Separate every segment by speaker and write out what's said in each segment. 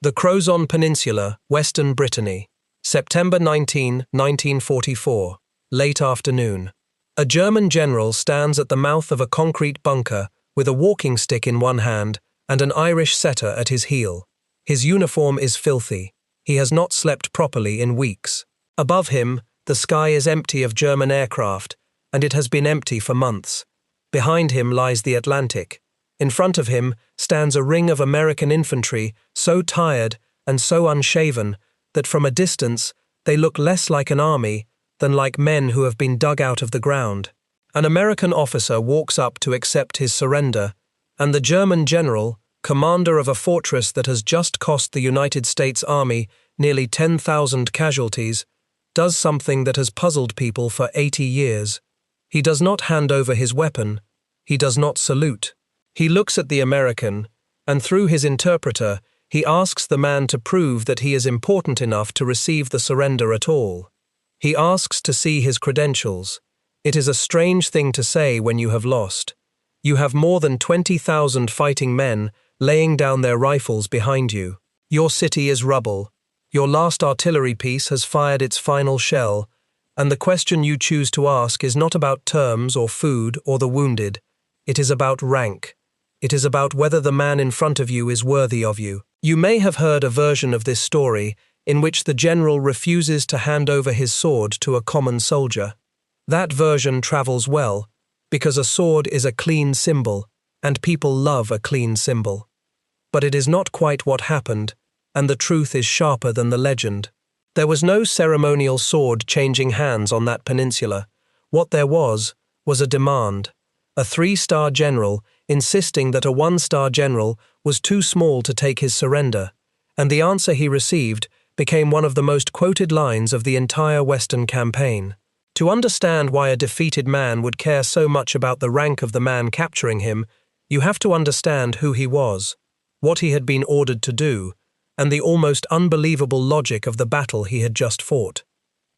Speaker 1: The Crozon Peninsula, Western Brittany. September 19, 1944. Late afternoon. A German general stands at the mouth of a concrete bunker with a walking stick in one hand and an Irish setter at his heel. His uniform is filthy. He has not slept properly in weeks. Above him, the sky is empty of German aircraft, and it has been empty for months. Behind him lies the Atlantic. In front of him stands a ring of American infantry, so tired and so unshaven that from a distance they look less like an army than like men who have been dug out of the ground. An American officer walks up to accept his surrender, and the German general, commander of a fortress that has just cost the United States Army nearly 10,000 casualties, does something that has puzzled people for 80 years. He does not hand over his weapon. He does not salute. He looks at the American, and through his interpreter, he asks the man to prove that he is important enough to receive the surrender at all. He asks to see his credentials. It is a strange thing to say when you have lost. You have more than 20,000 fighting men laying down their rifles behind you. Your city is rubble. Your last artillery piece has fired its final shell, and the question you choose to ask is not about terms or food or the wounded. It is about rank. It is about whether the man in front of you is worthy of you. You may have heard a version of this story in which the general refuses to hand over his sword to a common soldier. That version travels well, because a sword is a clean symbol, and people love a clean symbol. But it is not quite what happened, and the truth is sharper than the legend. There was no ceremonial sword changing hands on that peninsula. What there was a demand. A 3-star general insisting that a 1-star general was too small to take his surrender, and the answer he received became one of the most quoted lines of the entire Western campaign. To understand why a defeated man would care so much about the rank of the man capturing him, you have to understand who he was, what he had been ordered to do, and the almost unbelievable logic of the battle he had just fought.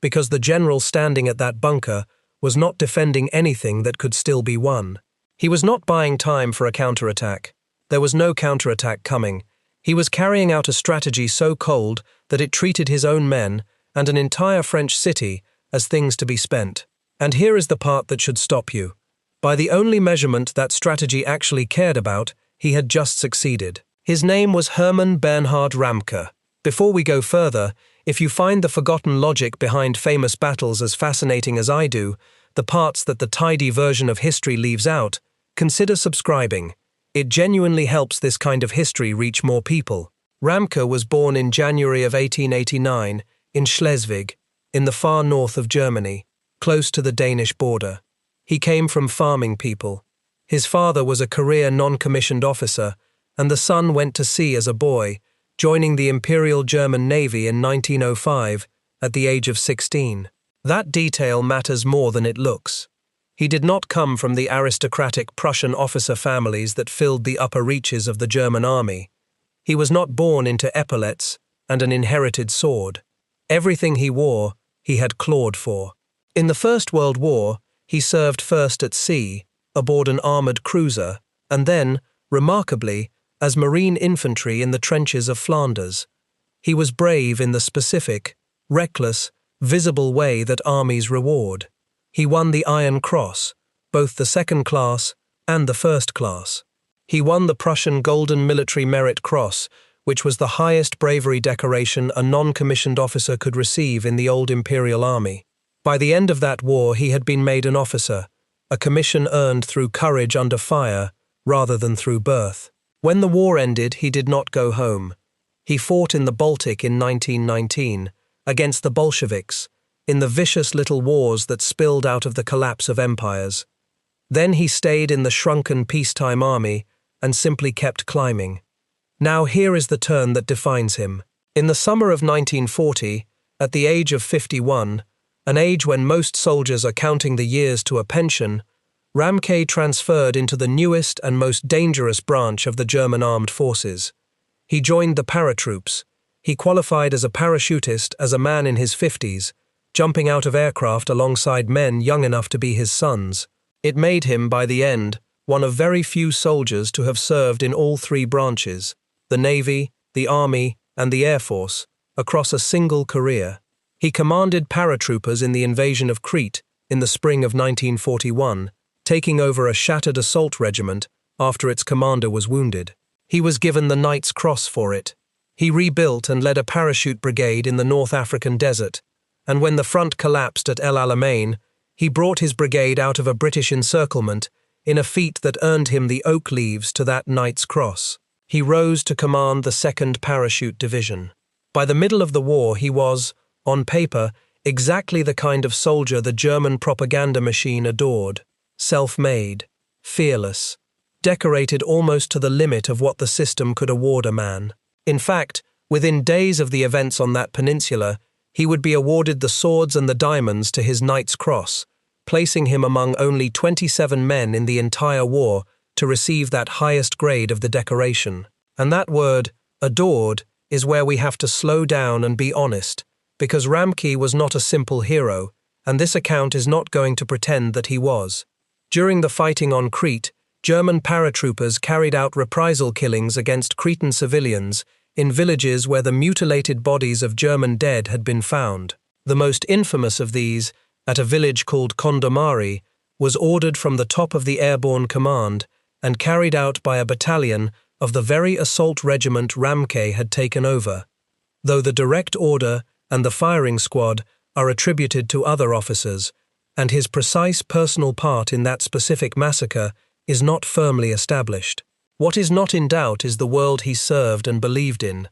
Speaker 1: Because the general standing at that bunker was not defending anything that could still be won. He was not buying time for a counterattack. There was no counterattack coming. He was carrying out a strategy so cold that it treated his own men and an entire French city as things to be spent. And here is the part that should stop you. By the only measurement that strategy actually cared about, he had just succeeded. His name was Hermann Bernhard Ramke. Before we go further, if you find the forgotten logic behind famous battles as fascinating as I do, the parts that the tidy version of history leaves out, consider subscribing. It genuinely helps this kind of history reach more people. Ramke was born in January of 1889 in Schleswig, in the far north of Germany, close to the Danish border. He came from farming people. His father was a career non-commissioned officer, and the son went to sea as a boy, joining the Imperial German Navy in 1905 at the age of 16. That detail matters more than it looks. He did not come from the aristocratic Prussian officer families that filled the upper reaches of the German army. He was not born into epaulets and an inherited sword. Everything he wore, he had clawed for. In the First World War, he served first at sea, aboard an armoured cruiser, and then, remarkably, as marine infantry in the trenches of Flanders. He was brave in the specific, reckless, visible way that armies reward. He won the Iron Cross, both the second class and the first class. He won the Prussian Golden Military Merit Cross, which was the highest bravery decoration a non-commissioned officer could receive in the old Imperial Army. By the end of that war, he had been made an officer, a commission earned through courage under fire rather than through birth. When the war ended, he did not go home. He fought in the Baltic in 1919, against the Bolsheviks, in the vicious little wars that spilled out of the collapse of empires. Then he stayed in the shrunken peacetime army and simply kept climbing. Now here is the turn that defines him. In the summer of 1940, at the age of 51, an age when most soldiers are counting the years to a pension, Ramke transferred into the newest and most dangerous branch of the German armed forces. He joined the paratroops. He qualified as a parachutist as a man in his 50s, jumping out of aircraft alongside men young enough to be his sons. It made him, by the end, one of very few soldiers to have served in all three branches, the Navy, the Army, and the Air Force across a single career. He commanded paratroopers in the invasion of Crete in the spring of 1941, taking over a shattered assault regiment after its commander was wounded. He was given the Knight's Cross for it. He rebuilt and led a parachute brigade in the North African desert, and when the front collapsed at El Alamein, he brought his brigade out of a British encirclement in a feat that earned him the oak leaves to that Knight's Cross. He rose to command the 2nd Parachute Division. By the middle of the war, he was, on paper, exactly the kind of soldier the German propaganda machine adored. Self-made, fearless, decorated almost to the limit of what the system could award a man. In fact, within days of the events on that peninsula, he would be awarded the swords and the diamonds to his Knight's Cross, placing him among only 27 men in the entire war to receive that highest grade of the decoration. And that word, adored, is where we have to slow down and be honest, because Ramke was not a simple hero, and this account is not going to pretend that he was. During the fighting on Crete, German paratroopers carried out reprisal killings against Cretan civilians in villages where the mutilated bodies of German dead had been found. The most infamous of these, at a village called Condomari, was ordered from the top of the airborne command and carried out by a battalion of the very assault regiment Ramke had taken over, though the direct order and the firing squad are attributed to other officers, and his precise personal part in that specific massacre is not firmly established. What is not in doubt is the world he served and believed in.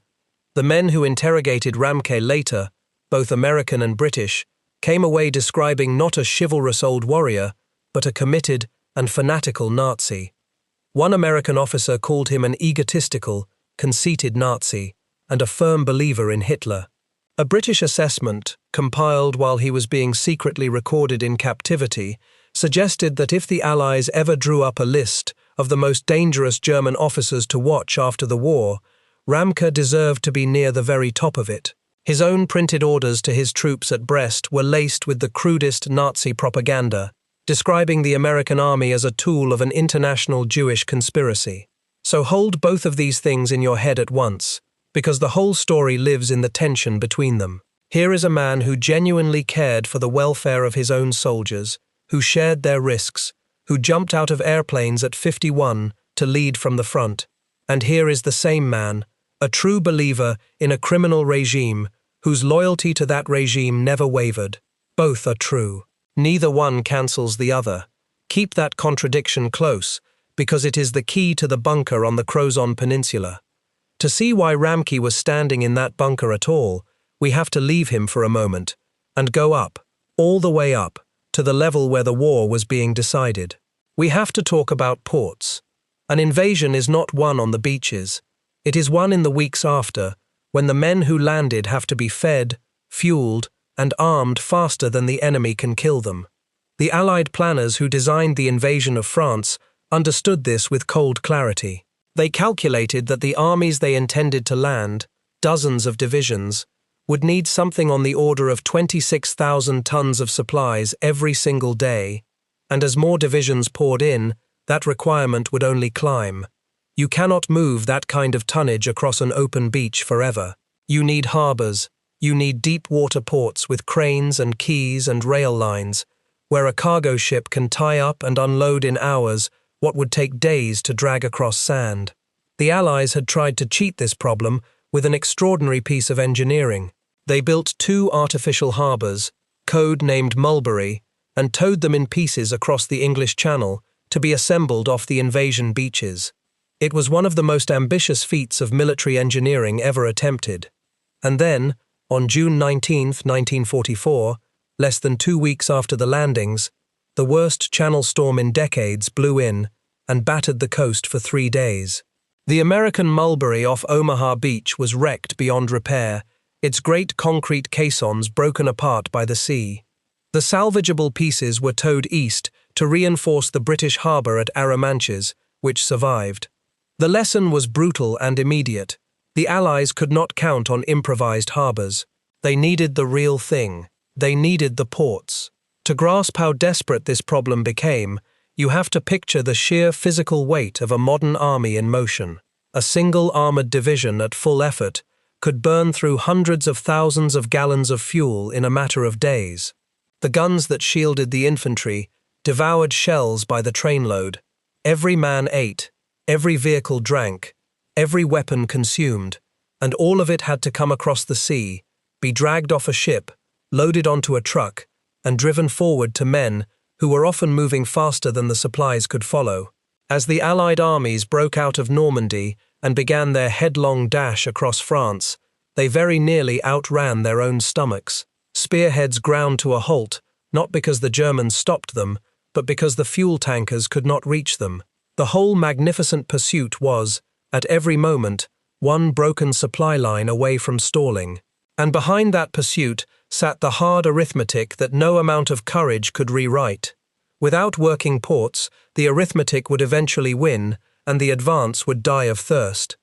Speaker 1: The men who interrogated Ramke later, both American and British, came away describing not a chivalrous old warrior, but a committed and fanatical Nazi. One American officer called him an egotistical, conceited Nazi, and a firm believer in Hitler. A British assessment, compiled while he was being secretly recorded in captivity, suggested that if the Allies ever drew up a list of the most dangerous German officers to watch after the war, Ramke deserved to be near the very top of it. His own printed orders to his troops at Brest were laced with the crudest Nazi propaganda, describing the American army as a tool of an international Jewish conspiracy. So hold both of these things in your head at once, because the whole story lives in the tension between them. Here is a man who genuinely cared for the welfare of his own soldiers, who shared their risks, who jumped out of airplanes at 51 to lead from the front. And here is the same man, a true believer in a criminal regime, whose loyalty to that regime never wavered. Both are true. Neither one cancels the other. Keep that contradiction close, because it is the key to the bunker on the Crozon Peninsula. To see why Ramke was standing in that bunker at all, we have to leave him for a moment, and go up, all the way up, to the level where the war was being decided. We have to talk about ports. An invasion is not won on the beaches. It is won in the weeks after, when the men who landed have to be fed, fueled, and armed faster than the enemy can kill them. The Allied planners who designed the invasion of France understood this with cold clarity. They calculated that the armies they intended to land, dozens of divisions, would need something on the order of 26,000 tons of supplies every single day, and as more divisions poured in, that requirement would only climb. You cannot move that kind of tonnage across an open beach forever. You need harbors, you need deep water ports with cranes and quays and rail lines, where a cargo ship can tie up and unload in hours what would take days to drag across sand. The Allies had tried to cheat this problem with an extraordinary piece of engineering. They built 2 artificial harbors, code-named Mulberry, and towed them in pieces across the English Channel to be assembled off the invasion beaches. It was one of the most ambitious feats of military engineering ever attempted. And then, on June 19, 1944, less than 2 weeks after the landings, the worst Channel storm in decades blew in and battered the coast for 3 days. The American Mulberry off Omaha Beach was wrecked beyond repair, its great concrete caissons broken apart by the sea. The salvageable pieces were towed east to reinforce the British harbour at Arromanches, which survived. The lesson was brutal and immediate. The Allies could not count on improvised harbours. They needed the real thing. They needed the ports. To grasp how desperate this problem became, you have to picture the sheer physical weight of a modern army in motion. A single armoured division at full effort could burn through hundreds of thousands of gallons of fuel in a matter of days. The guns that shielded the infantry devoured shells by the trainload. Every man ate, every vehicle drank, every weapon consumed, and all of it had to come across the sea, be dragged off a ship, loaded onto a truck, and driven forward to men who were often moving faster than the supplies could follow. As the Allied armies broke out of Normandy and began their headlong dash across France, they very nearly outran their own stomachs. Spearheads ground to a halt, not because the Germans stopped them, but because the fuel tankers could not reach them. The whole magnificent pursuit was, at every moment, one broken supply line away from stalling. And behind that pursuit sat the hard arithmetic that no amount of courage could rewrite. Without working ports, the arithmetic would eventually win, and the advance would die of thirst.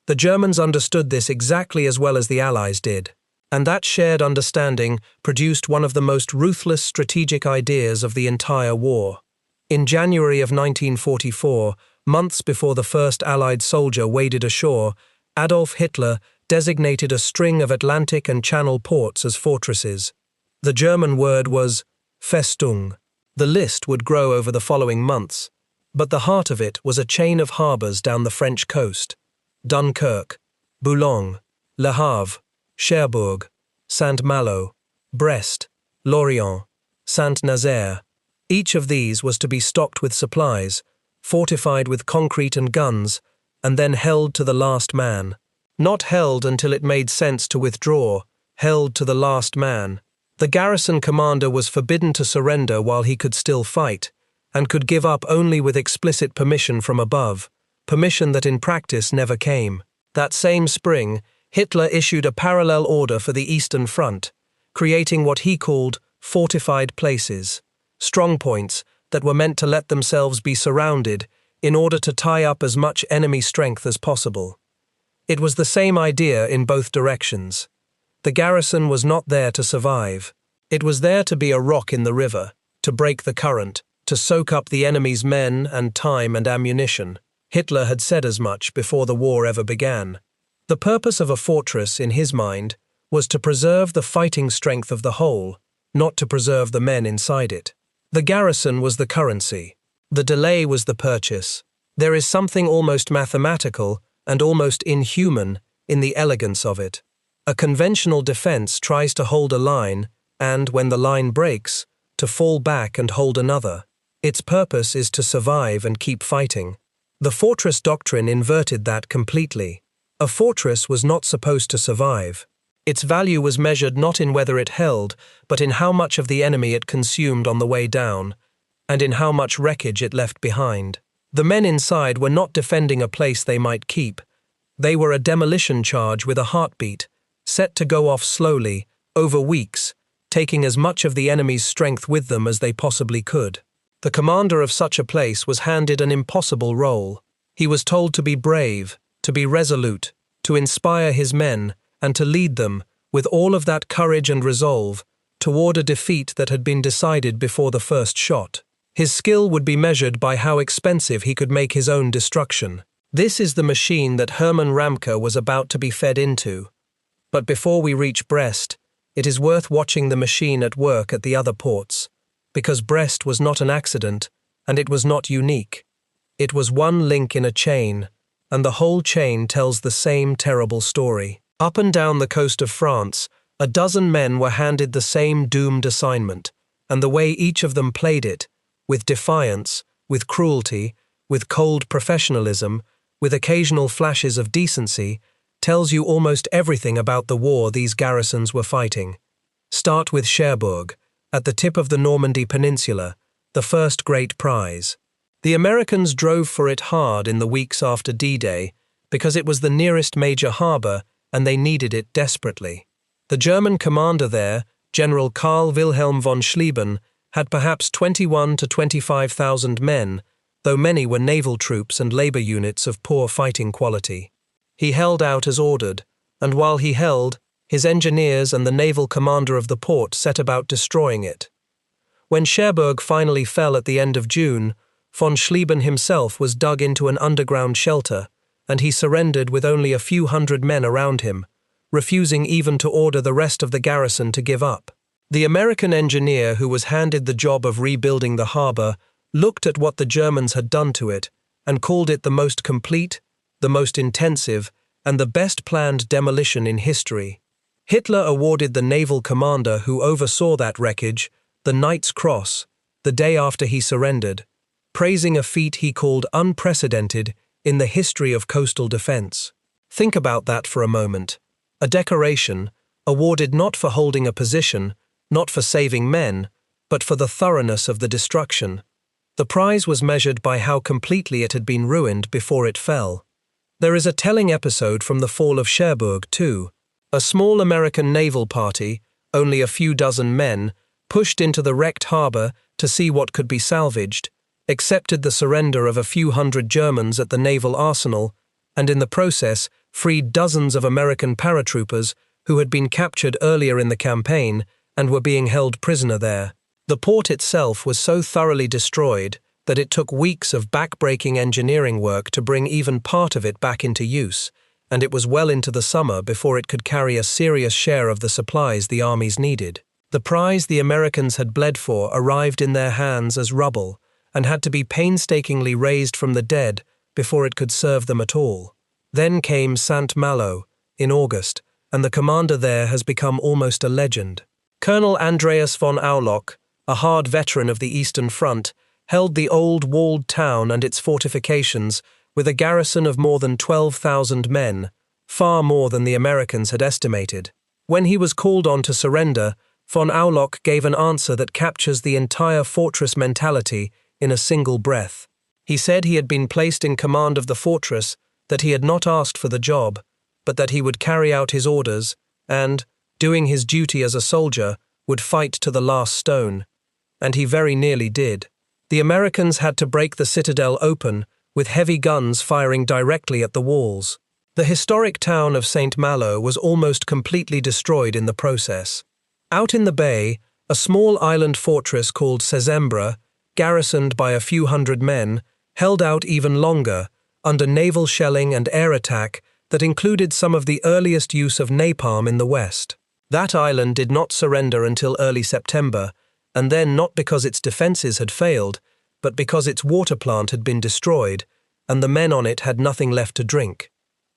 Speaker 1: The Germans understood this exactly as well as the Allies did, and that shared understanding produced one of the most ruthless strategic ideas of the entire war. In January of 1944, months before the first Allied soldier waded ashore, Adolf Hitler designated a string of Atlantic and Channel ports as fortresses. The German word was Festung. The list would grow over the following months, but the heart of it was a chain of harbours down the French coast: Dunkirk, Boulogne, Le Havre, Cherbourg, Saint-Malo, Brest, Lorient, Saint-Nazaire. Each of these was to be stocked with supplies, fortified with concrete and guns, and then held to the last man. Not held until it made sense to withdraw, held to the last man. The garrison commander was forbidden to surrender while he could still fight, and could give up only with explicit permission from above, permission that in practice never came. That same spring, Hitler issued a parallel order for the Eastern Front, creating what he called fortified places, strongpoints that were meant to let themselves be surrounded in order to tie up as much enemy strength as possible. It was the same idea in both directions. The garrison was not there to survive. It was there to be a rock in the river, to break the current, to soak up the enemy's men and time and ammunition. Hitler had said as much before the war ever began. The purpose of a fortress, in his mind, was to preserve the fighting strength of the whole, not to preserve the men inside it. The garrison was the currency. The delay was the purchase. There is something almost mathematical and almost inhuman in the elegance of it. A conventional defense tries to hold a line and, when the line breaks, to fall back and hold another. Its purpose is to survive and keep fighting. The fortress doctrine inverted that completely. A fortress was not supposed to survive. Its value was measured not in whether it held, but in how much of the enemy it consumed on the way down, and in how much wreckage it left behind. The men inside were not defending a place they might keep. They were a demolition charge with a heartbeat, set to go off slowly, over weeks, taking as much of the enemy's strength with them as they possibly could. The commander of such a place was handed an impossible role. He was told to be brave, to be resolute, to inspire his men, and to lead them, with all of that courage and resolve, toward a defeat that had been decided before the first shot. His skill would be measured by how expensive he could make his own destruction. This is the machine that Hermann Ramke was about to be fed into. But before we reach Brest, it is worth watching the machine at work at the other ports, because Brest was not an accident, and it was not unique. It was one link in a chain, and the whole chain tells the same terrible story. Up and down the coast of France, a dozen men were handed the same doomed assignment, and the way each of them played it, with defiance, with cruelty, with cold professionalism, with occasional flashes of decency, tells you almost everything about the war these garrisons were fighting. Start with Cherbourg, at the tip of the Normandy Peninsula, the first great prize. The Americans drove for it hard in the weeks after D-Day because it was the nearest major harbour and they needed it desperately. The German commander there, General Karl Wilhelm von Schlieben, had perhaps 21 to 25,000 men, though many were naval troops and labour units of poor fighting quality. He held out as ordered, and while he held, his engineers and the naval commander of the port set about destroying it. When Cherbourg finally fell at the end of June, von Schlieben himself was dug into an underground shelter, and he surrendered with only a few hundred men around him, refusing even to order the rest of the garrison to give up. The American engineer who was handed the job of rebuilding the harbor looked at what the Germans had done to it and called it the most complete, the most intensive, and the best planned demolition in history. Hitler awarded the naval commander who oversaw that wreckage the Knight's Cross the day after he surrendered, praising a feat he called unprecedented in the history of coastal defense. Think about that for a moment. A decoration, awarded not for holding a position, not for saving men, but for the thoroughness of the destruction. The prize was measured by how completely it had been ruined before it fell. There is a telling episode from the fall of Cherbourg, too. A small American naval party, only a few dozen men, pushed into the wrecked harbor to see what could be salvaged, accepted the surrender of a few hundred Germans at the naval arsenal, and in the process freed dozens of American paratroopers who had been captured earlier in the campaign and were being held prisoner there. The port itself was so thoroughly destroyed that it took weeks of back-breaking engineering work to bring even part of it back into use, and it was well into the summer before it could carry a serious share of the supplies the armies needed. The prize the Americans had bled for arrived in their hands as rubble and had to be painstakingly raised from the dead before it could serve them at all. Then came St. Malo in August, and the commander there has become almost a legend. Colonel Andreas von Auloch, a hard veteran of the Eastern Front, held the old walled town and its fortifications with a garrison of more than 12,000 men, far more than the Americans had estimated. When he was called on to surrender, von Auloch gave an answer that captures the entire fortress mentality in a single breath. He said he had been placed in command of the fortress, that he had not asked for the job, but that he would carry out his orders and, doing his duty as a soldier, would fight to the last stone. And he very nearly did. The Americans had to break the citadel open, with heavy guns firing directly at the walls. The historic town of St. Malo was almost completely destroyed in the process. Out in the bay, a small island fortress called Sezembra, garrisoned by a few hundred men, held out even longer, under naval shelling and air attack that included some of the earliest use of napalm in the West. That island did not surrender until early September, and then not because its defenses had failed, but because its water plant had been destroyed, and the men on it had nothing left to drink.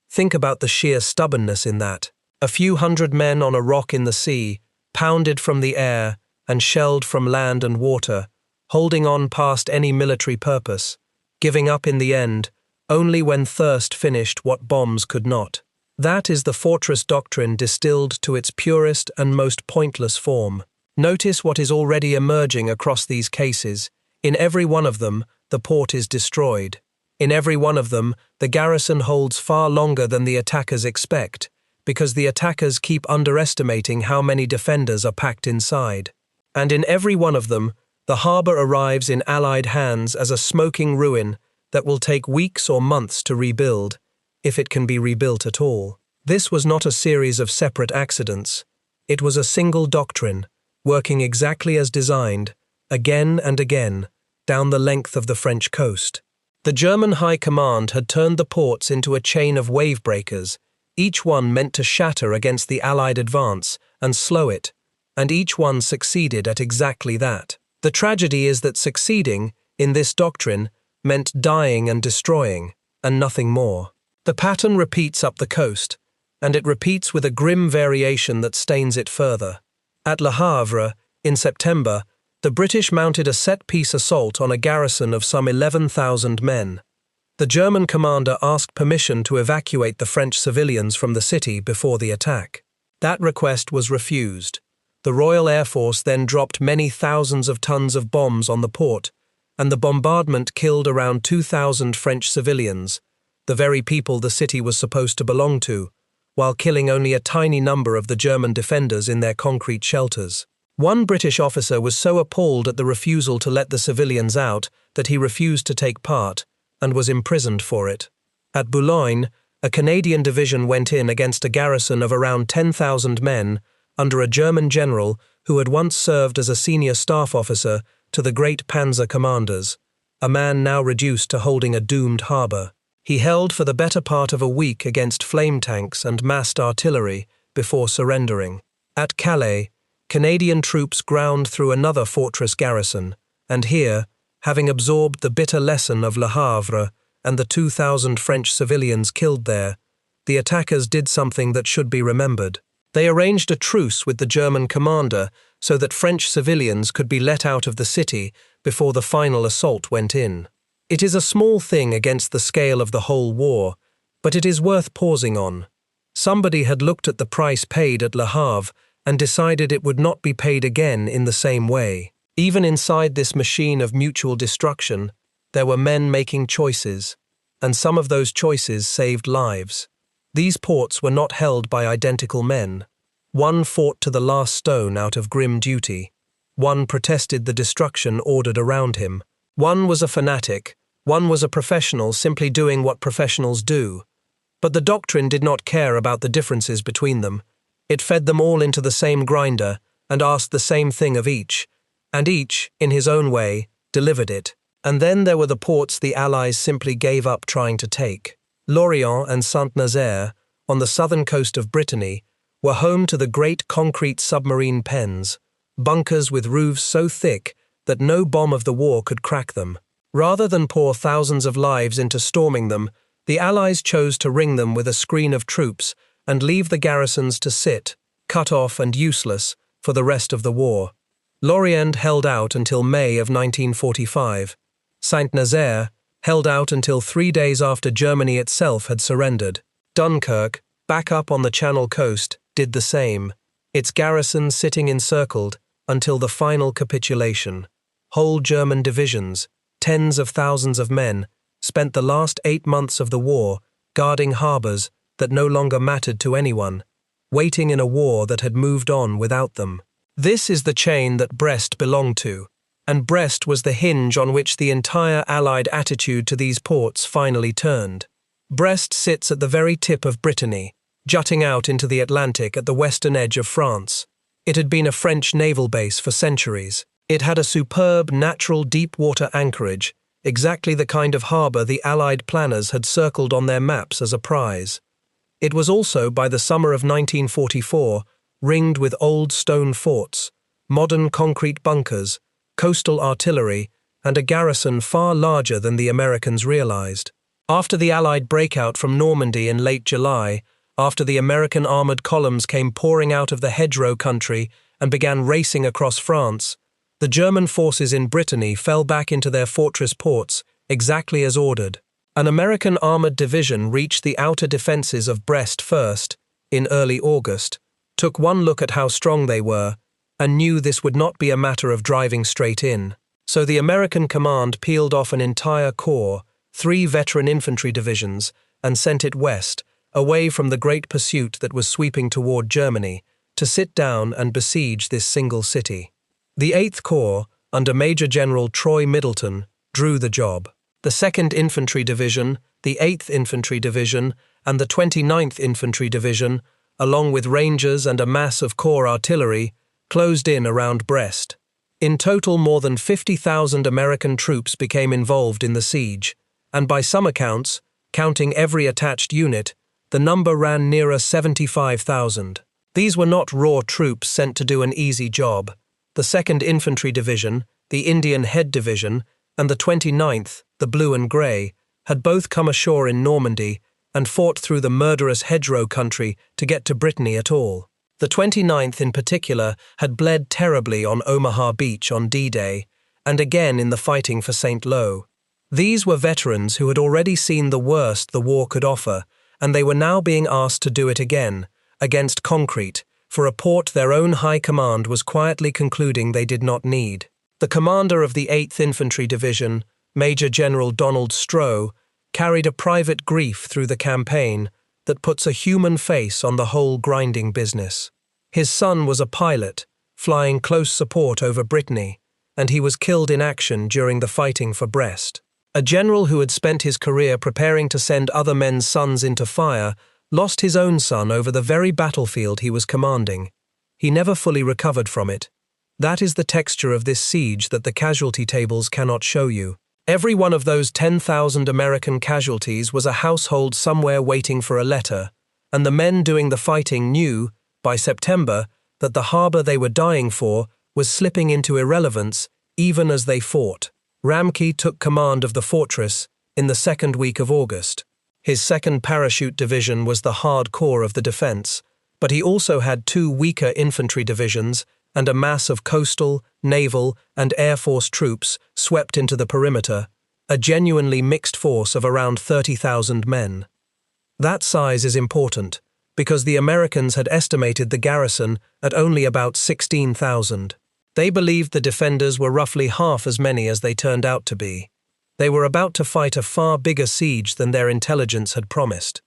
Speaker 1: Think about the sheer stubbornness in that. A few hundred men on a rock in the sea, pounded from the air and shelled from land and water, holding on past any military purpose, giving up in the end, only when thirst finished what bombs could not. That is the fortress doctrine distilled to its purest and most pointless form. Notice what is already emerging across these cases. In every one of them, the port is destroyed. In every one of them, the garrison holds far longer than the attackers expect, because the attackers keep underestimating how many defenders are packed inside. And in every one of them, the harbor arrives in Allied hands as a smoking ruin that will take weeks or months to rebuild, if it can be rebuilt at all. This was not a series of separate accidents. It was a single doctrine, working exactly as designed, again and again, down the length of the French coast. The German High Command had turned the ports into a chain of wave breakers, each one meant to shatter against the Allied advance and slow it, and each one succeeded at exactly that. The tragedy is that succeeding, in this doctrine, meant dying and destroying, and nothing more. The pattern repeats up the coast, and it repeats with a grim variation that stains it further. At Le Havre, in September, the British mounted a set-piece assault on a garrison of some 11,000 men. The German commander asked permission to evacuate the French civilians from the city before the attack. That request was refused. The Royal Air Force then dropped many thousands of tons of bombs on the port, and the bombardment killed around 2,000 French civilians, the very people the city was supposed to belong to, while killing only a tiny number of the German defenders in their concrete shelters. One British officer was so appalled at the refusal to let the civilians out that he refused to take part, and was imprisoned for it. At Boulogne, a Canadian division went in against a garrison of around 10,000 men under a German general who had once served as a senior staff officer to the great panzer commanders, a man now reduced to holding a doomed harbour. He held for the better part of a week against flame tanks and massed artillery, before surrendering. At Calais, Canadian troops ground through another fortress garrison, and here, having absorbed the bitter lesson of Le Havre and the 2,000 French civilians killed there, the attackers did something that should be remembered. They arranged a truce with the German commander so that French civilians could be let out of the city before the final assault went in. It is a small thing against the scale of the whole war, but it is worth pausing on. Somebody had looked at the price paid at Le Havre and decided it would not be paid again in the same way. Even inside this machine of mutual destruction, there were men making choices, and some of those choices saved lives. These ports were not held by identical men. One fought to the last stone out of grim duty. One protested the destruction ordered around him. One was a fanatic. One was a professional simply doing what professionals do. But the doctrine did not care about the differences between them. It fed them all into the same grinder and asked the same thing of each, and each, in his own way, delivered it. And then there were the ports the Allies simply gave up trying to take. Lorient and Saint-Nazaire, on the southern coast of Brittany, were home to the great concrete submarine pens, bunkers with roofs so thick that no bomb of the war could crack them. Rather than pour thousands of lives into storming them, the Allies chose to ring them with a screen of troops and leave the garrisons to sit, cut off and useless, for the rest of the war. Lorient held out until May of 1945. Saint-Nazaire held out until 3 days after Germany itself had surrendered. Dunkirk, back up on the Channel coast, did the same, its garrison sitting encircled until the final capitulation. Whole German divisions, tens of thousands of men, spent the last 8 months of the war guarding harbours that no longer mattered to anyone, waiting in a war that had moved on without them. This is the chain that Brest belonged to, and Brest was the hinge on which the entire Allied attitude to these ports finally turned. Brest sits at the very tip of Brittany, jutting out into the Atlantic at the western edge of France. It had been a French naval base for centuries. It had a superb natural deep-water anchorage, exactly the kind of harbour the Allied planners had circled on their maps as a prize. It was also, by the summer of 1944, ringed with old stone forts, modern concrete bunkers, coastal artillery, and a garrison far larger than the Americans realized. After the Allied breakout from Normandy in late July, after the American armored columns came pouring out of the hedgerow country and began racing across France, the German forces in Brittany fell back into their fortress ports exactly as ordered. An American armored division reached the outer defenses of Brest first, in early August, took one look at how strong they were, and knew this would not be a matter of driving straight in. So the American command peeled off an entire corps, 3 veteran infantry divisions, and sent it west, away from the great pursuit that was sweeping toward Germany, to sit down and besiege this single city. The 8th Corps, under Major General Troy Middleton, drew the job. The 2nd Infantry Division, the 8th Infantry Division, and the 29th Infantry Division, along with Rangers and a mass of corps artillery, closed in around Brest. In total, more than 50,000 American troops became involved in the siege, and by some accounts, counting every attached unit, the number ran nearer 75,000. These were not raw troops sent to do an easy job. The 2nd Infantry Division, the Indian Head Division, and the 29th, the Blue and Grey, had both come ashore in Normandy and fought through the murderous hedgerow country to get to Brittany at all. The 29th in particular had bled terribly on Omaha Beach on D-Day, and again in the fighting for St. Lo. These were veterans who had already seen the worst the war could offer, and they were now being asked to do it again, against concrete, for a port their own high command was quietly concluding they did not need. The commander of the 8th Infantry Division, Major General Donald Stroh, carried a private grief through the campaign that puts a human face on the whole grinding business. His son was a pilot, flying close support over Brittany, and he was killed in action during the fighting for Brest. A general who had spent his career preparing to send other men's sons into fire lost his own son over the very battlefield he was commanding. He never fully recovered from it. That is the texture of this siege that the casualty tables cannot show you. Every one of those 10,000 American casualties was a household somewhere waiting for a letter, and the men doing the fighting knew by September, that the harbor they were dying for was slipping into irrelevance even as they fought. Ramke took command of the fortress in the second week of August. His 2nd Parachute Division was the hard core of the defense, but he also had 2 weaker infantry divisions and a mass of coastal, naval, and air force troops swept into the perimeter, a genuinely mixed force of around 30,000 men. That size is important, because the Americans had estimated the garrison at only about 16,000. They believed the defenders were roughly half as many as they turned out to be. They were about to fight a far bigger siege than their intelligence had promised.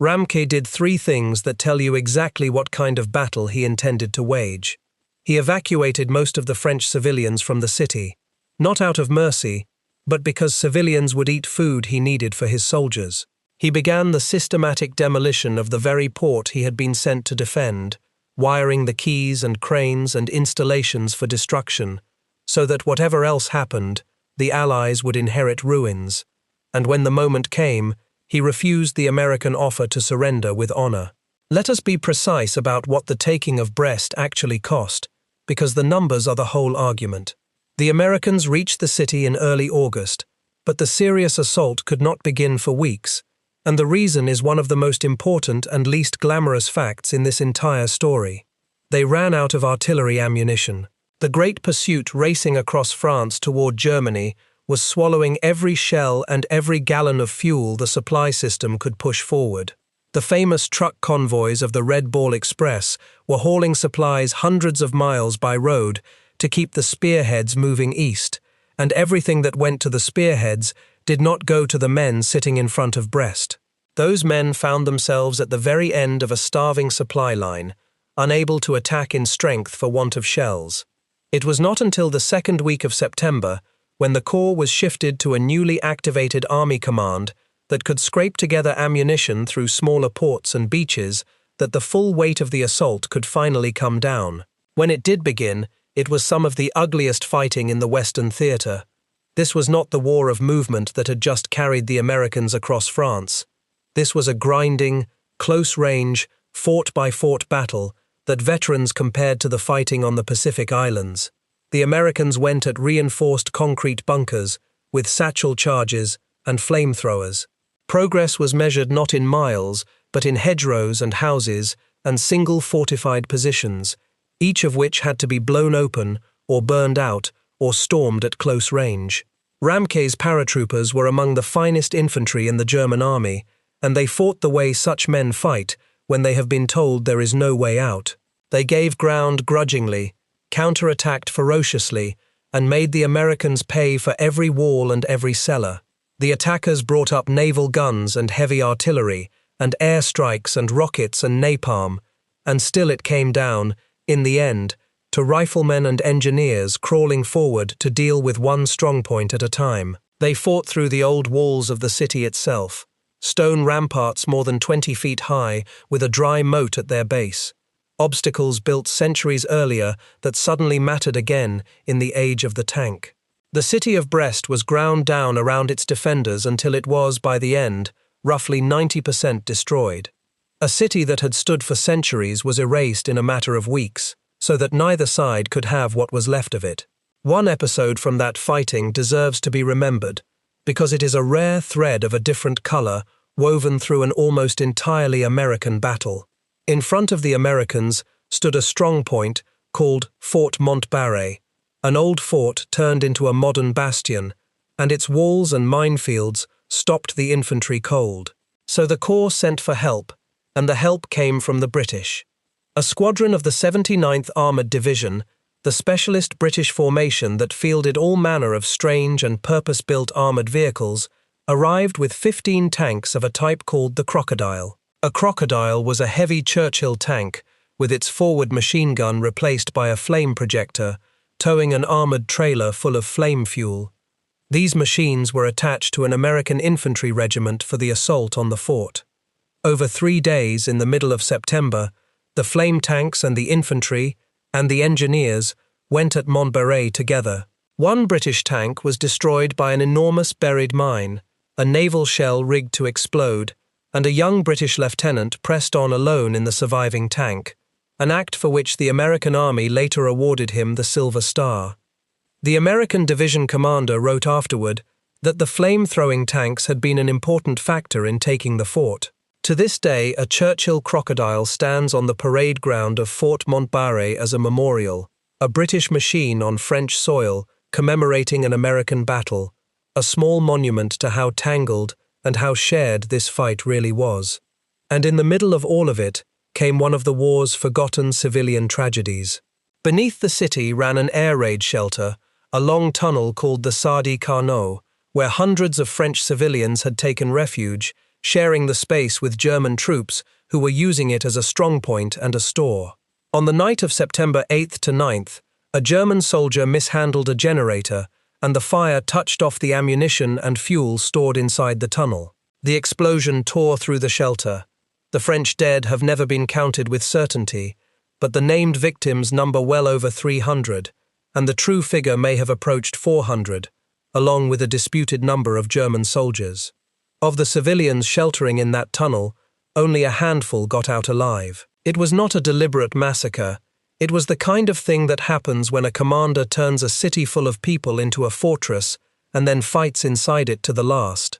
Speaker 1: Ramke did 3 things that tell you exactly what kind of battle he intended to wage. He evacuated most of the French civilians from the city, not out of mercy, but because civilians would eat food he needed for his soldiers. He began the systematic demolition of the very port he had been sent to defend, wiring the quays and cranes and installations for destruction, so that whatever else happened, the Allies would inherit ruins, and when the moment came, he refused the American offer to surrender with honor. Let us be precise about what the taking of Brest actually cost, because the numbers are the whole argument. The Americans reached the city in early August, but the serious assault could not begin for weeks, and the reason is one of the most important and least glamorous facts in this entire story. They ran out of artillery ammunition. The great pursuit racing across France toward Germany was swallowing every shell and every gallon of fuel the supply system could push forward. The famous truck convoys of the Red Ball Express were hauling supplies hundreds of miles by road to keep the spearheads moving east, and everything that went to the spearheads did not go to the men sitting in front of Brest. Those men found themselves at the very end of a starving supply line, unable to attack in strength for want of shells. It was not until the 2nd week of September, when the corps was shifted to a newly activated army command that could scrape together ammunition through smaller ports and beaches, that the full weight of the assault could finally come down. When it did begin, it was some of the ugliest fighting in the Western theater. This was not the war of movement that had just carried the Americans across France. This was a grinding, close-range, fort-by-fort battle that veterans compared to the fighting on the Pacific Islands. The Americans went at reinforced concrete bunkers, with satchel charges and flamethrowers. Progress was measured not in miles, but in hedgerows and houses and single fortified positions, each of which had to be blown open or burned out or stormed at close range. Ramke's paratroopers were among the finest infantry in the German army, and they fought the way such men fight when they have been told there is no way out. They gave ground grudgingly, counterattacked ferociously, and made the Americans pay for every wall and every cellar. The attackers brought up naval guns and heavy artillery, and air strikes and rockets and napalm, and still it came down, in the end, to riflemen and engineers crawling forward to deal with one strongpoint at a time. They fought through the old walls of the city itself, stone ramparts more than 20 feet high with a dry moat at their base, obstacles built centuries earlier that suddenly mattered again in the age of the tank. The city of Brest was ground down around its defenders until it was, by the end, roughly 90% destroyed. A city that had stood for centuries was erased in a matter of weeks, so that neither side could have what was left of it. One episode from that fighting deserves to be remembered, because it is a rare thread of a different color woven through an almost entirely American battle. In front of the Americans stood a strongpoint called Fort Montbarret, an old fort turned into a modern bastion, and its walls and minefields stopped the infantry cold. So the corps sent for help, and the help came from the British. A squadron of the 79th Armoured Division, the specialist British formation that fielded all manner of strange and purpose-built armoured vehicles, arrived with 15 tanks of a type called the Crocodile. A Crocodile was a heavy Churchill tank, with its forward machine gun replaced by a flame projector, towing an armoured trailer full of flame fuel. These machines were attached to an American infantry regiment for the assault on the fort. Over 3 days in the middle of September, the flame tanks and the infantry, and the engineers, went at Montbarret together. One British tank was destroyed by an enormous buried mine, a naval shell rigged to explode, and a young British lieutenant pressed on alone in the surviving tank. an act for which the American Army later awarded him the Silver Star. The American division commander wrote afterward that the flame-throwing tanks had been an important factor in taking the fort. To this day, a Churchill crocodile stands on the parade ground of Fort Montbarret as a memorial, a British machine on French soil commemorating an American battle, a small monument to how tangled and how shared this fight really was. And in the middle of all of it came one of the war's forgotten civilian tragedies. Beneath the city ran an air raid shelter, a long tunnel called the Sadi Carnot, where hundreds of French civilians had taken refuge, sharing the space with German troops who were using it as a strongpoint and a store. On the night of September 8th to 9th, a German soldier mishandled a generator, and the fire touched off the ammunition and fuel stored inside the tunnel. The explosion tore through the shelter. The French dead have never been counted with certainty, but the named victims number well over 300, and the true figure may have approached 400, along with a disputed number of German soldiers. Of the civilians sheltering in that tunnel, only a handful got out alive. It was not a deliberate massacre. It was the kind of thing that happens when a commander turns a city full of people into a fortress and then fights inside it to the last.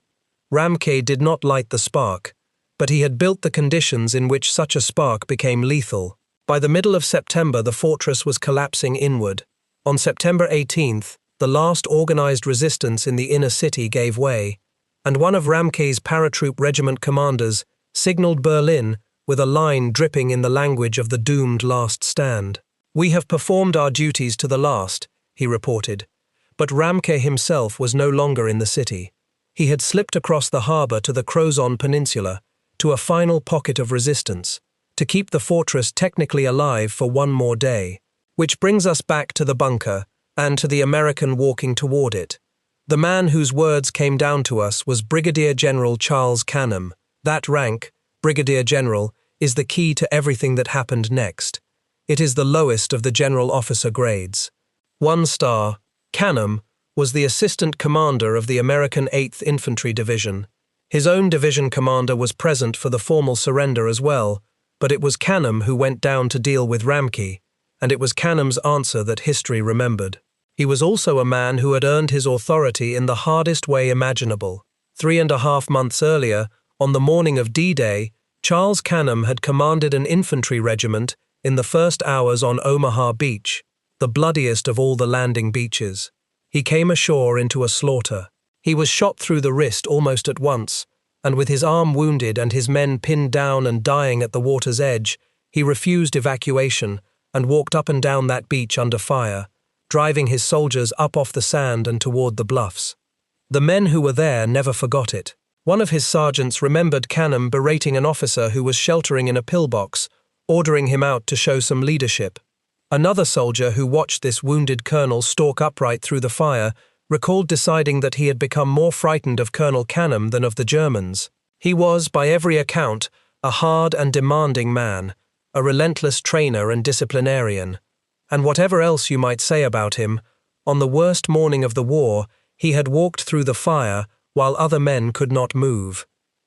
Speaker 1: Ramke did not light the spark, but he had built the conditions in which such a spark became lethal. By the middle of September, the fortress was collapsing inward. On September 18th, the last organized resistance in the inner city gave way, and one of Ramke's paratroop regiment commanders signaled Berlin with a line dripping in the language of the doomed last stand. "We have performed our duties to the last," he reported, but Ramke himself was no longer in the city. He had slipped across the harbor to the Crozon Peninsula, to a final pocket of resistance, to keep the fortress technically alive for one more day. Which brings us back to the bunker, and to the American walking toward it. The man whose words came down to us was Brigadier General Charles Canham. That rank, Brigadier General, is the key to everything that happened next. It is the lowest of the general officer grades. 1 star, Canham, was the assistant commander of the American 8th Infantry Division. His own division commander was present for the formal surrender as well, but it was Canham who went down to deal with Ramke, and it was Canham's answer that history remembered. He was also a man who had earned his authority in the hardest way imaginable. 3.5 months earlier, on the morning of D-Day, Charles Canham had commanded an infantry regiment in the first hours on Omaha Beach, the bloodiest of all the landing beaches. He came ashore into a slaughter. He was shot through the wrist almost at once, and with his arm wounded and his men pinned down and dying at the water's edge, he refused evacuation and walked up and down that beach under fire, driving his soldiers up off the sand and toward the bluffs. The men who were there never forgot it. One of his sergeants remembered Canham berating an officer who was sheltering in a pillbox, ordering him out to show some leadership. Another soldier who watched this wounded colonel stalk upright through the fire recalled deciding that he had become more frightened of Colonel Canham than of the Germans. He was, by every account, a hard and demanding man, a relentless trainer and disciplinarian. And whatever else you might say about him, on the worst morning of the war, he had walked through the fire while other men could not move.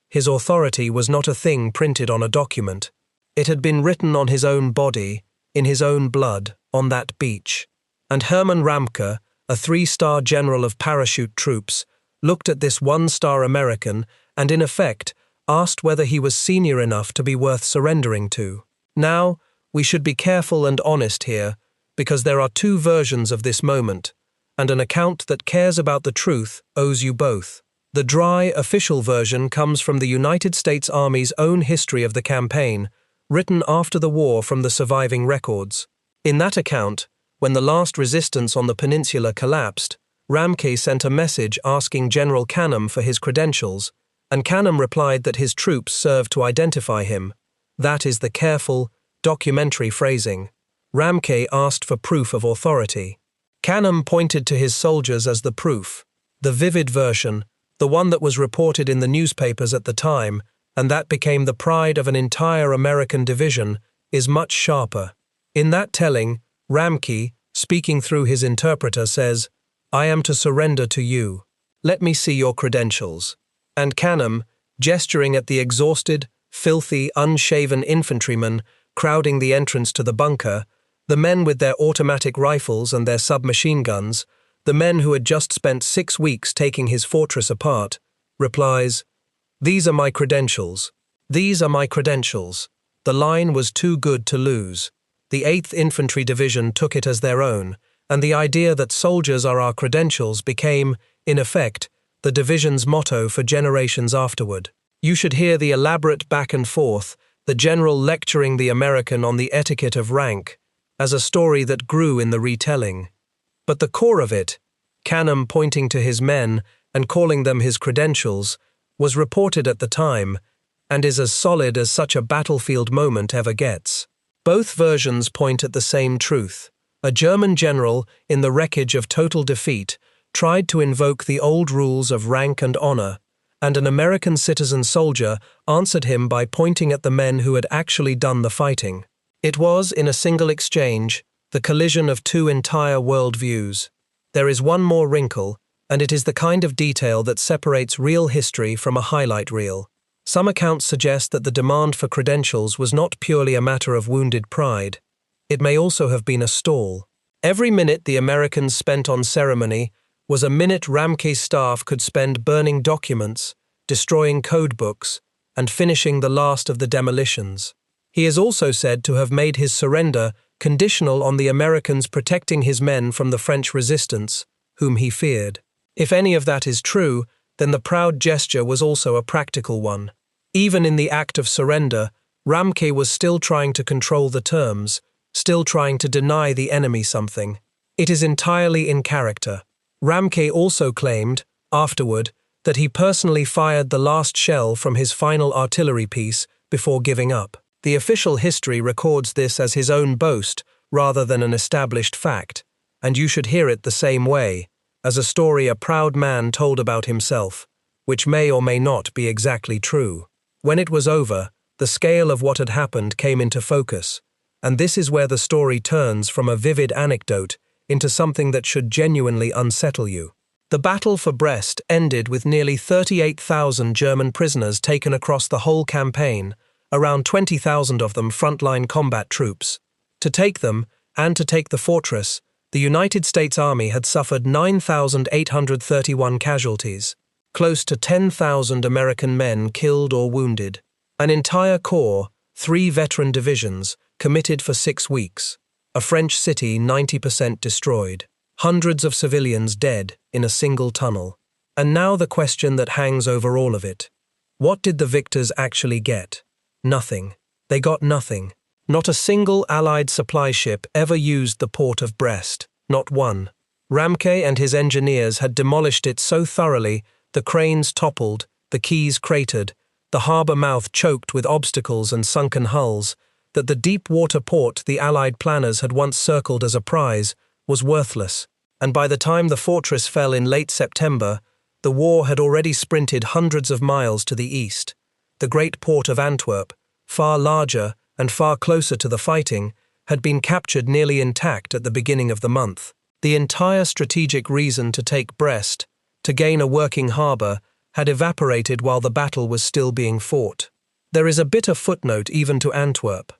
Speaker 1: His authority was not a thing printed on a document. It had been written on his own body, in his own blood, on that beach. And Hermann Ramke, a 3-star general of parachute troops, looked at this 1-star American and, in effect, asked whether he was senior enough to be worth surrendering to. Now, we should be careful and honest here, because there are 2 versions of this moment, and an account that cares about the truth owes you both. The dry, official version comes from the United States Army's own history of the campaign, written after the war from the surviving records. In that account, when the last resistance on the peninsula collapsed, Ramke sent a message asking General Canham for his credentials, and Canham replied that his troops served to identify him. That is the careful, documentary phrasing. Ramke asked for proof of authority. Canham pointed to his soldiers as the proof. The vivid version, the one that was reported in the newspapers at the time, and that became the pride of an entire American division, is much sharper. In that telling, Ramke, speaking through his interpreter, says, "I am to surrender to you. Let me see your credentials." And Canham, gesturing at the exhausted, filthy, unshaven infantryman, crowding the entrance to the bunker, the men with their automatic rifles and their submachine guns, the men who had just spent 6 weeks taking his fortress apart, replies, "These are my credentials. These are my credentials." The line was too good to lose. The 8th Infantry Division took it as their own, and the idea that soldiers are our credentials became, in effect, the division's motto for generations afterward. You should hear the elaborate back and forth, the general lecturing the American on the etiquette of rank, as a story that grew in the retelling. But the core of it, Canham pointing to his men and calling them his credentials, was reported at the time, and is as solid as such a battlefield moment ever gets. Both versions point at the same truth. A German general, in the wreckage of total defeat, tried to invoke the old rules of rank and honor, and an American citizen soldier answered him by pointing at the men who had actually done the fighting. It was, in a single exchange, the collision of two entire worldviews. There is one more wrinkle, and it is the kind of detail that separates real history from a highlight reel. Some accounts suggest that the demand for credentials was not purely a matter of wounded pride. It may also have been a stall. Every minute the Americans spent on ceremony was a minute Ramke's staff could spend burning documents, destroying code books, and finishing the last of the demolitions. He is also said to have made his surrender conditional on the Americans protecting his men from the French resistance, whom he feared. If any of that is true, then the proud gesture was also a practical one. Even in the act of surrender, Ramke was still trying to control the terms, still trying to deny the enemy something. It is entirely in character. Ramke also claimed, afterward, that he personally fired the last shell from his final artillery piece before giving up. The official history records this as his own boast rather than an established fact, and you should hear it the same way, as a story a proud man told about himself, which may or may not be exactly true. When it was over, the scale of what had happened came into focus, and this is where the story turns from a vivid anecdote into something that should genuinely unsettle you. The battle for Brest ended with nearly 38,000 German prisoners taken across the whole campaign, around 20,000 of them frontline combat troops. To take them, and to take the fortress, the United States Army had suffered 9,831 casualties, close to 10,000 American men killed or wounded. An entire corps, 3 veteran divisions, committed for 6 weeks. A French city 90% destroyed. Hundreds of civilians dead in a single tunnel. And now the question that hangs over all of it. What did the victors actually get? Nothing. They got nothing. Not a single Allied supply ship ever used the port of Brest. Not one. Ramke and his engineers had demolished it so thoroughly the cranes toppled, the quays cratered, the harbour mouth choked with obstacles and sunken hulls, that the deep-water port the Allied planners had once circled as a prize was worthless, and by the time the fortress fell in late September, the war had already sprinted hundreds of miles to the east. The great port of Antwerp, far larger and far closer to the fighting, had been captured nearly intact at the beginning of the month. The entire strategic reason to take Brest, to gain a working harbour, had evaporated while the battle was still being fought. There is a bitter footnote even to Antwerp.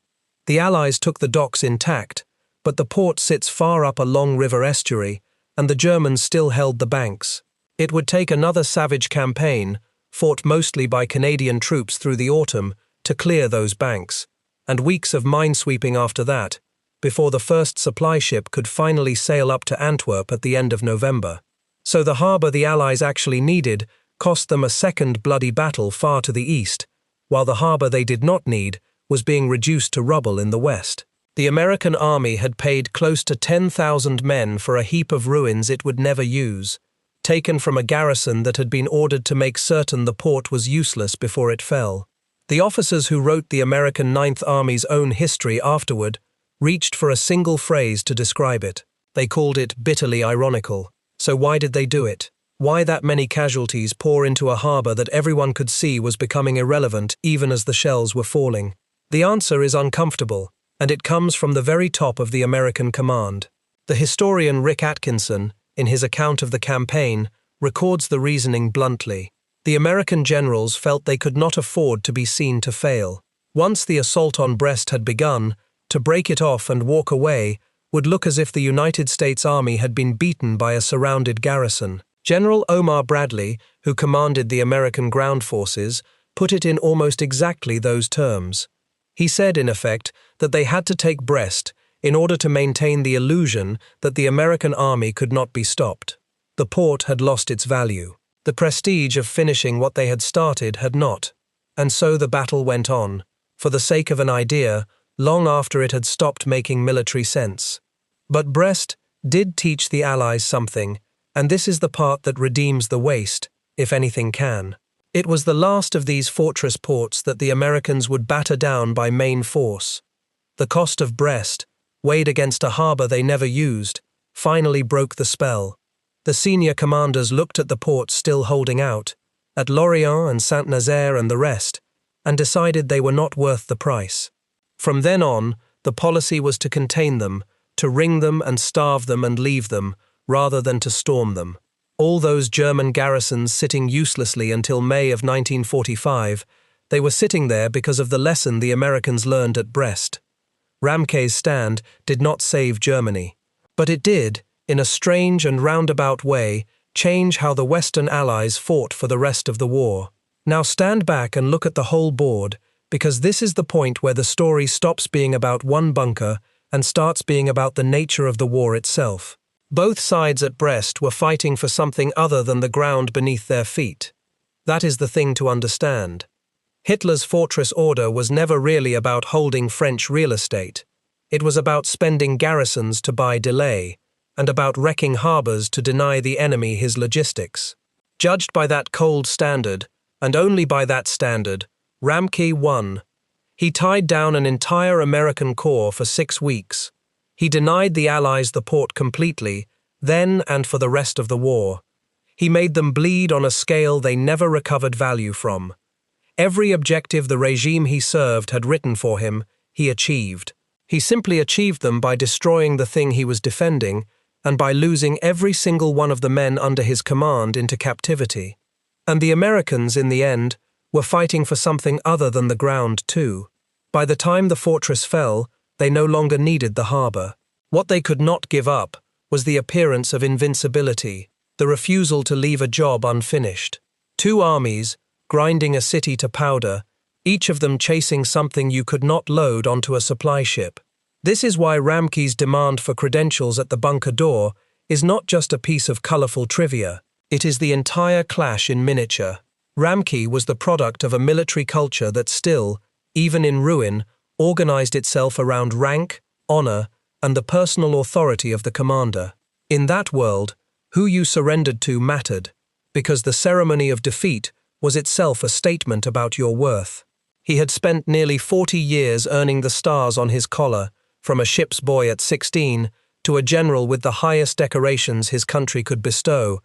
Speaker 1: The Allies took the docks intact, but the port sits far up a long river estuary, and the Germans still held the banks. It would take another savage campaign, fought mostly by Canadian troops through the autumn, to clear those banks, and weeks of minesweeping after that, before the first supply ship could finally sail up to Antwerp at the end of November. So the harbour the Allies actually needed cost them a second bloody battle far to the east, while the harbour they did not need was being reduced to rubble in the west. The American army had paid close to 10,000 men for a heap of ruins it would never use, taken from a garrison that had been ordered to make certain the port was useless before it fell. The officers who wrote the American Ninth Army's own history afterward reached for a single phrase to describe it. They called it bitterly ironical. So why did they do it? Why that many casualties pour into a harbour that everyone could see was becoming irrelevant even as the shells were falling? The answer is uncomfortable, and it comes from the very top of the American command. The historian Rick Atkinson, in his account of the campaign, records the reasoning bluntly. The American generals felt they could not afford to be seen to fail. Once the assault on Brest had begun, to break it off and walk away would look as if the United States Army had been beaten by a surrounded garrison. General Omar Bradley, who commanded the American ground forces, put it in almost exactly those terms. He said, in effect, that they had to take Brest in order to maintain the illusion that the American army could not be stopped. The port had lost its value. The prestige of finishing what they had started had not. And so the battle went on, for the sake of an idea, long after it had stopped making military sense. But Brest did teach the Allies something, and this is the part that redeems the waste, if anything can. It was the last of these fortress ports that the Americans would batter down by main force. The cost of Brest, weighed against a harbour they never used, finally broke the spell. The senior commanders looked at the ports still holding out, at Lorient and Saint-Nazaire and the rest, and decided they were not worth the price. From then on, the policy was to contain them, to wring them and starve them and leave them, rather than to storm them. All those German garrisons sitting uselessly until May of 1945, they were sitting there because of the lesson the Americans learned at Brest. Ramke's stand did not save Germany, but it did, in a strange and roundabout way, change how the Western Allies fought for the rest of the war. Now stand back and look at the whole board, because this is the point where the story stops being about one bunker and starts being about the nature of the war itself. Both sides at Brest were fighting for something other than the ground beneath their feet. That is the thing to understand. Hitler's fortress order was never really about holding French real estate. It was about spending garrisons to buy delay, and about wrecking harbours to deny the enemy his logistics. Judged by that cold standard, and only by that standard, Ramke won. He tied down an entire American corps for 6 weeks. He denied the Allies the port completely, then and for the rest of the war. He made them bleed on a scale they never recovered value from. Every objective the regime he served had written for him, he achieved. He simply achieved them by destroying the thing he was defending, and by losing every single one of the men under his command into captivity. And the Americans, in the end, were fighting for something other than the ground too. By the time the fortress fell, they no longer needed the harbour. What they could not give up was the appearance of invincibility, the refusal to leave a job unfinished. 2 armies, grinding a city to powder, each of them chasing something you could not load onto a supply ship. This is why Ramke's demand for credentials at the bunker door is not just a piece of colourful trivia, it is the entire clash in miniature. Ramke was the product of a military culture that still, even in ruin, organized itself around rank, honor, and the personal authority of the commander. In that world, who you surrendered to mattered, because the ceremony of defeat was itself a statement about your worth. He had spent nearly 40 years earning the stars on his collar, from a ship's boy at 16 to a general with the highest decorations his country could bestow,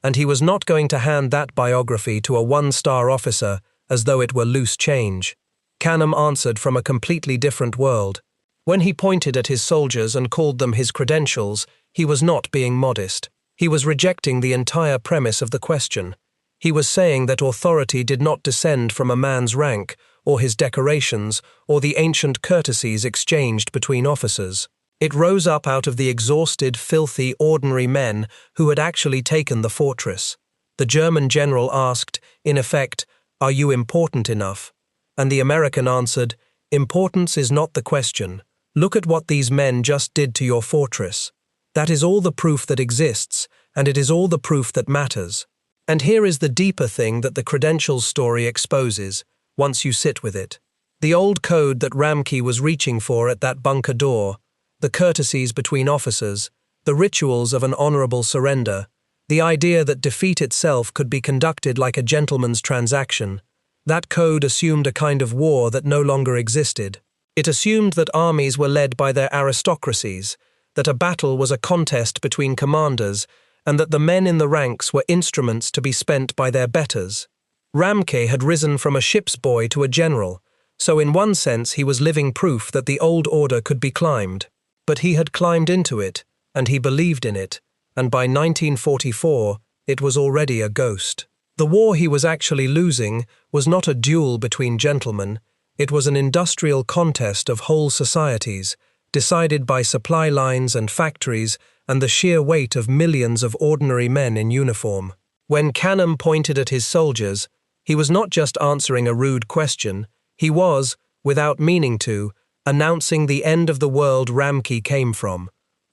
Speaker 1: and he was not going to hand that biography to a 1-star officer as though it were loose change. Canham answered from a completely different world. When he pointed at his soldiers and called them his credentials, he was not being modest. He was rejecting the entire premise of the question. He was saying that authority did not descend from a man's rank, or his decorations, or the ancient courtesies exchanged between officers. It rose up out of the exhausted, filthy, ordinary men who had actually taken the fortress. The German general asked, in effect, "Are you important enough?" And the American answered, "Importance is not the question. Look at what these men just did to your fortress. That is all the proof that exists, and it is all the proof that matters." And here is the deeper thing that the credentials story exposes, once you sit with it. The old code that Ramke was reaching for at that bunker door, the courtesies between officers, the rituals of an honorable surrender, the idea that defeat itself could be conducted like a gentleman's transaction, that code assumed a kind of war that no longer existed. It assumed that armies were led by their aristocracies, that a battle was a contest between commanders, and that the men in the ranks were instruments to be spent by their betters. Ramke had risen from a ship's boy to a general, so in one sense he was living proof that the old order could be climbed. But he had climbed into it, and he believed in it, and by 1944 it was already a ghost. The war he was actually losing was not a duel between gentlemen, It was an industrial contest of whole societies, decided by supply lines and factories and the sheer weight of millions of ordinary men in uniform. When Kanem pointed at his soldiers, he was not just answering a rude question, he was, without meaning to, announcing the end of the world Ramke came from.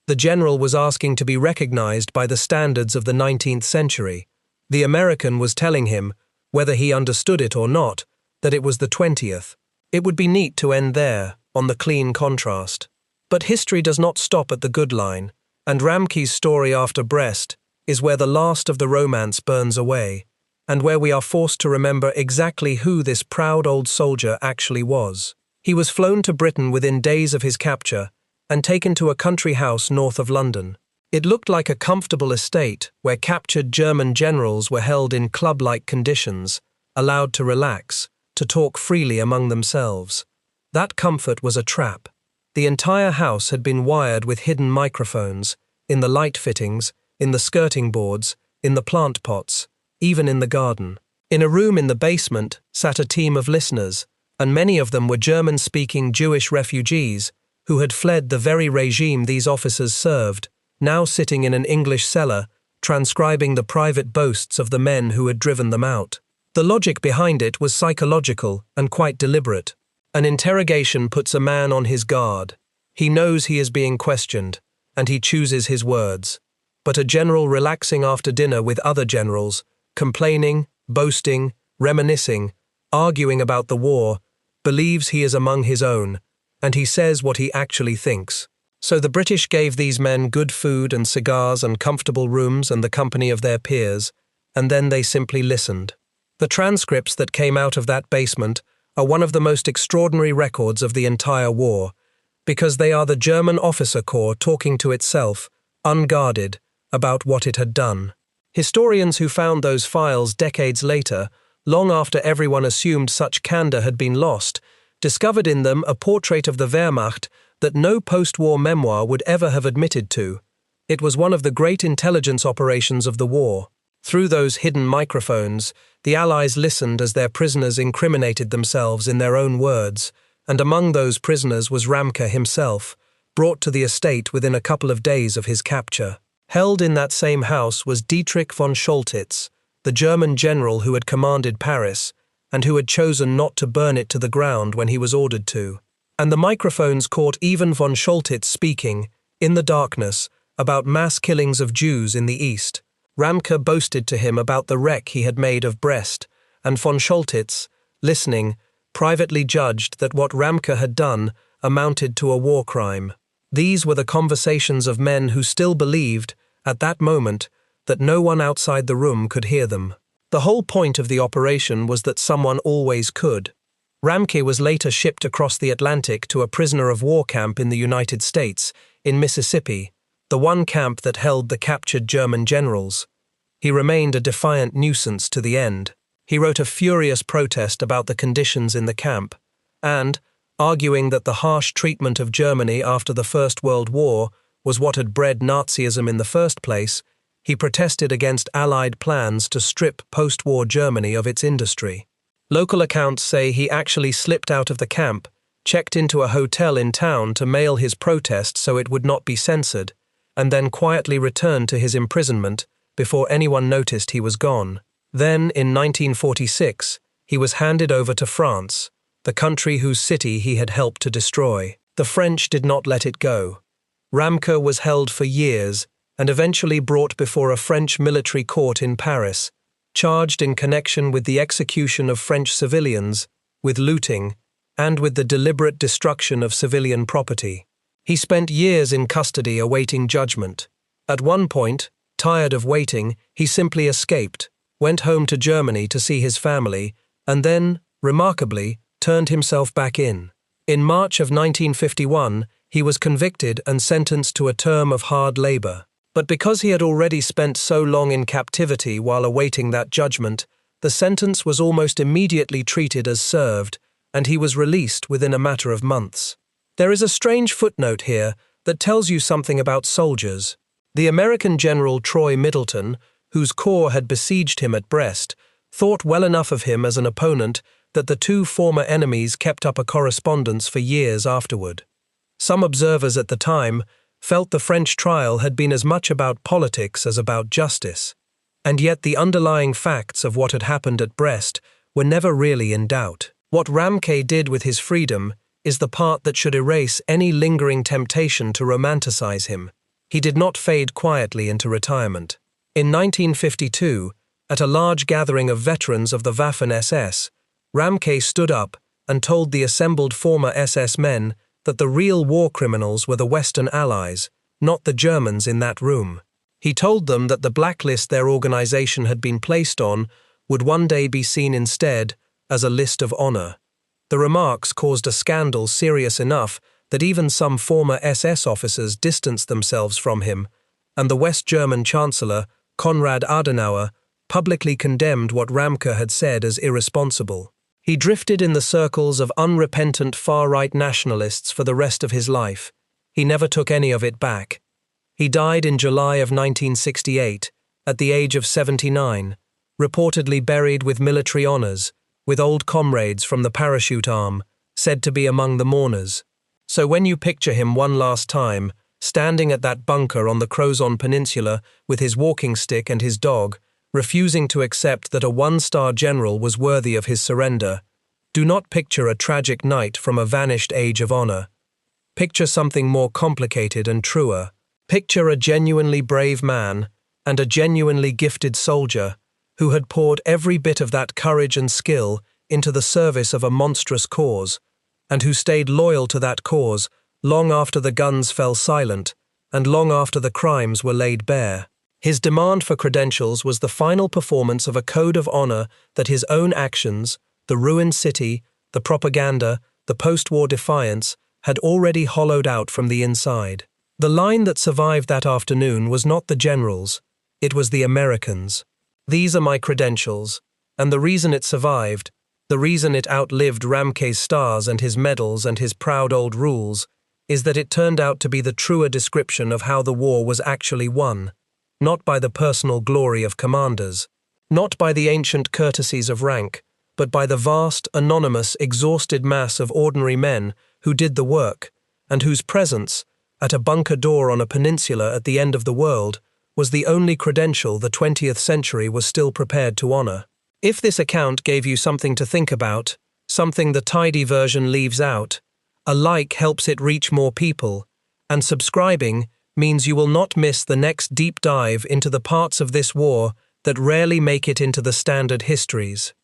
Speaker 1: The general was asking to be recognized by the standards of the 19th century. The American was telling him, whether he understood it or not, that it was the 20th. It would be neat to end there, on the clean contrast. But history does not stop at the good line, and Ramke's story after Brest is where the last of the romance burns away, and where we are forced to remember exactly who this proud old soldier actually was. He was flown to Britain within days of his capture and taken to a country house north of London. It looked like a comfortable estate where captured German generals were held in club-like conditions, allowed to relax, to talk freely among themselves. That comfort was a trap. The entire house had been wired with hidden microphones, in the light fittings, in the skirting boards, in the plant pots, even in the garden. In a room in the basement sat a team of listeners, and many of them were German-speaking Jewish refugees who had fled the very regime these officers served, now sitting in an English cellar, transcribing the private boasts of the men who had driven them out. The logic behind it was psychological and quite deliberate. An interrogation puts a man on his guard. He knows he is being questioned, and he chooses his words. But a general relaxing after dinner with other generals, complaining, boasting, reminiscing, arguing about the war, believes he is among his own, and he says what he actually thinks. So the British gave these men good food and cigars and comfortable rooms and the company of their peers, and then they simply listened. The transcripts that came out of that basement are one of the most extraordinary records of the entire war, because they are the German officer corps talking to itself, unguarded, about what it had done. Historians who found those files decades later, long after everyone assumed such candor had been lost, discovered in them a portrait of the Wehrmacht that no post-war memoir would ever have admitted to. It was one of the great intelligence operations of the war. Through those hidden microphones, the Allies listened as their prisoners incriminated themselves in their own words, and among those prisoners was Ramke himself, brought to the estate within a couple of days of his capture. Held in that same house was Dietrich von Choltitz, the German general who had commanded Paris, and who had chosen not to burn it to the ground when he was ordered to. And the microphones caught even von Choltitz speaking, in the darkness, about mass killings of Jews in the East. Ramke boasted to him about the wreck he had made of Brest, and von Choltitz, listening, privately judged that what Ramke had done amounted to a war crime. These were the conversations of men who still believed, at that moment, that no one outside the room could hear them. The whole point of the operation was that someone always could. Ramke was later shipped across the Atlantic to a prisoner of war camp in the United States, in Mississippi, the one camp that held the captured German generals. He remained a defiant nuisance to the end. He wrote a furious protest about the conditions in the camp, and, arguing that the harsh treatment of Germany after the First World War was what had bred Nazism in the first place, he protested against Allied plans to strip post-war Germany of its industry. Local accounts say he actually slipped out of the camp, checked into a hotel in town to mail his protest so it would not be censored, and then quietly returned to his imprisonment before anyone noticed he was gone. Then, in 1946, he was handed over to France, the country whose city he had helped to destroy. The French did not let it go. Ramke was held for years and eventually brought before a French military court in Paris, charged in connection with the execution of French civilians, with looting, and with the deliberate destruction of civilian property. He spent years in custody awaiting judgment. At one point, tired of waiting, he simply escaped, went home to Germany to see his family, and then, remarkably, turned himself back in. In March of 1951, he was convicted and sentenced to a term of hard labor. But because he had already spent so long in captivity while awaiting that judgment, the sentence was almost immediately treated as served, and he was released within a matter of months. There is a strange footnote here that tells you something about soldiers. The American general Troy Middleton, whose corps had besieged him at Brest, thought well enough of him as an opponent that the two former enemies kept up a correspondence for years afterward. Some observers at the time felt the French trial had been as much about politics as about justice, and yet the underlying facts of what had happened at Brest were never really in doubt. What Ramquet did with his freedom is the part that should erase any lingering temptation to romanticize him. He did not fade quietly into retirement. In 1952, at a large gathering of veterans of the Waffen-SS, Ramquet stood up and told the assembled former SS men that the real war criminals were the Western Allies, not the Germans in that room. He told them that the blacklist their organization had been placed on would one day be seen instead as a list of honor. The remarks caused a scandal serious enough that even some former SS officers distanced themselves from him, and the West German Chancellor, Konrad Adenauer, publicly condemned what Ramquet had said as irresponsible. He drifted in the circles of unrepentant far-right nationalists for the rest of his life. He never took any of it back. He died in July of 1968, at the age of 79, reportedly buried with military honors, with old comrades from the parachute arm, said to be among the mourners. So when you picture him one last time, standing at that bunker on the Crozon Peninsula with his walking stick and his dog, refusing to accept that a one-star general was worthy of his surrender, do not picture a tragic knight from a vanished age of honor. Picture something more complicated and truer. Picture a genuinely brave man and a genuinely gifted soldier who had poured every bit of that courage and skill into the service of a monstrous cause, and who stayed loyal to that cause long after the guns fell silent and long after the crimes were laid bare. His demand for credentials was the final performance of a code of honor that his own actions, the ruined city, the propaganda, the post-war defiance, had already hollowed out from the inside. The line that survived that afternoon was not the generals, it was the Americans. These are my credentials, and the reason it survived, the reason it outlived Ramquet's stars and his medals and his proud old rules, is that it turned out to be the truer description of how the war was actually won, not by the personal glory of commanders, not by the ancient courtesies of rank, but by the vast, anonymous, exhausted mass of ordinary men who did the work, and whose presence, at a bunker door on a peninsula at the end of the world, was the only credential the 20th century was still prepared to honor. If this account gave you something to think about, something the tidy version leaves out, a like helps it reach more people, and subscribing means you will not miss the next deep dive into the parts of this war that rarely make it into the standard histories.